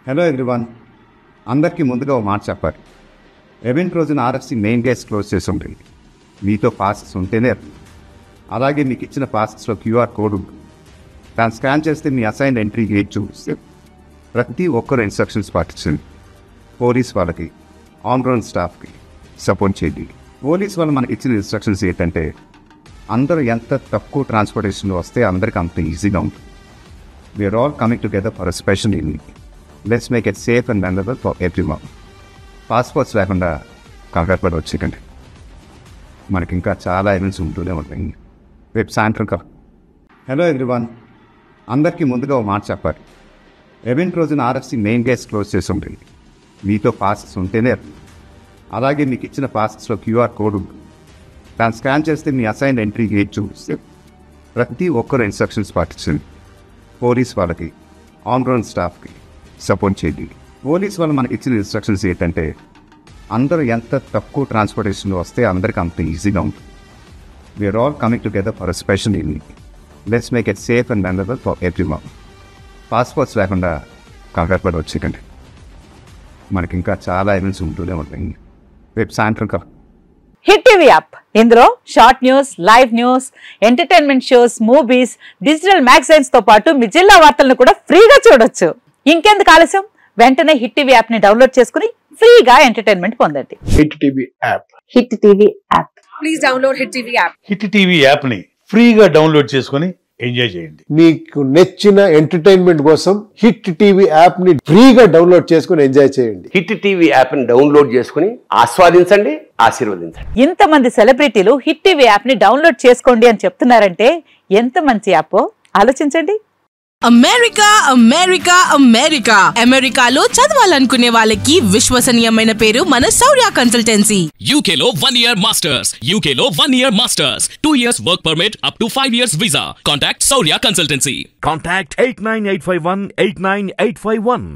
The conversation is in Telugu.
హలో ఎవ్రీవన్, అందరికీ ముందుగా ఒక మాట చెప్పాలి. ఈవెంట్ రోజున ఆర్ఎఫ్సి మెయిన్ గేట్స్ క్లోజ్ చేసి ఉంటుంది. మీతో పాసెస్ ఉంటేనే. అలాగే మీకు ఇచ్చిన పాసెస్లో క్యూఆర్ కోడ్ ఉంటుంది. దాన్ని స్కాన్ చేస్తే మీ అసైన్ ఎంట్రీ గేట్ చూపిస్తే ప్రతి ఒక్కరు ఇన్స్ట్రక్షన్స్ పాటించండి. పోలీస్ వాళ్ళకి, ఆన్ గ్రౌండ్ స్టాఫ్కి సపోర్ట్ చేయండి. పోలీస్ వాళ్ళు మనకి ఇచ్చిన ఇన్స్ట్రక్షన్స్ ఏంటంటే అందరూ ఎంత తక్కువ ట్రాన్స్పోర్టేషన్లో వస్తే అందరికీ అంత ఈజీగా ఉంటుంది. We are all coming together for a special evening. Let's make it safe and memorable for everyone. Passports లేకుండా కంగారు పడి వచ్చేకండి. మనకి ఇంకా చాలా ఈవెంట్స్ ఉంటూనే ఉంటాయి. రేపు సాయంత్రం హలో ఎవ్రీవన్, అందరికీ ముందుగా ఒక మాట చెప్పాలి. ఈవెంట్ రోజున ఆర్ఎఫ్సి మెయిన్ గేట్స్ క్లోజ్ చేసి ఉంటుంది. మీతో పాసెస్ ఉంటేనే. అలాగే మీకు ఇచ్చిన పాసెస్లో క్యూఆర్ కోడ్ ఉంటుంది. దాన్ని స్కాన్ చేస్తే మీ అసైన్ ఎంట్రీ గేట్ చూపిస్తే ప్రతి ఒక్కరు ఇన్స్ట్రక్షన్స్ పాటించండి. పోలీస్ వాళ్ళకి, ఆన్ గ్రౌండ్ స్టాఫ్కి సపోర్ట్ చేయండి. పోలీస్ వాళ్ళు మనకి ఇచ్చిన ఇన్స్ట్రక్షన్స్ ఏంటంటే అందరూ ఎంత తక్కువ ట్రాన్స్పోర్టేషన్లో వస్తే అందరికీ అంత ఈజీగా ఉంటుంది. We are all coming together for a special evening. Let's make it safe and memorable for everyone. Passports లేకుండా కంగారు పడి వచ్చేకండి. మనకి ఇంకా చాలా ఈవెంట్స్ ఉంటూనే ఉంటాయి. రేపు సాయంత్రం హిట్ టీవీ యాప్, ఇందులో short news, live news, entertainment shows, movies, digital magazines తో పాటు మీ జిల్లా వార్తలను కూడా ఫ్రీగా చూడొచ్చు. ఇంకెందుకు ఆలస్యం, వెంటనే హిట్ టీవీ యాప్ ని డౌన్లోడ్ చేసుకుని ఫ్రీగా ఎంటర్టైన్మెంట్ పొందండి. Hit TV app. Hit TV app. Please download hit TV app. Hit TV app ని ఫ్రీగా డౌన్లోడ్ చేసుకుని ఎంజాయ్ చేయండి. మీకు నచ్చిన ఎంటర్టైన్మెంట్ కోసం హిట్ టీవీ యాప్ ని ఫ్రీగా డౌన్లోడ్ చేసుకుని ఎంజాయ్ చేయండి. హిట్ టీవీ యాప్ ని డౌన్లోడ్ చేసుకుని ఆస్వాదించండి, ఆశీర్వదించండి. ఇంతమంది సెలబ్రిటీలు హిట్ టీవీ యాప్ ని డౌన్లోడ్ చేసుకోండి అని చెప్తున్నారంటే ఎంత మంచి యాప్ ఆలోచించండి. అమెరికా అమెరికా అమెరికా అమెరికాలో చదవాలనుకునే వాళ్ళకి విశ్వసనీయమైన పేరు మన శౌర్య కన్సల్టెన్సీ. UK లో 1 year masters, UK లో 1 year masters, 2 years work permit up to 5 years visa. Contact Saurya Consultancy. Contact 89851 89851.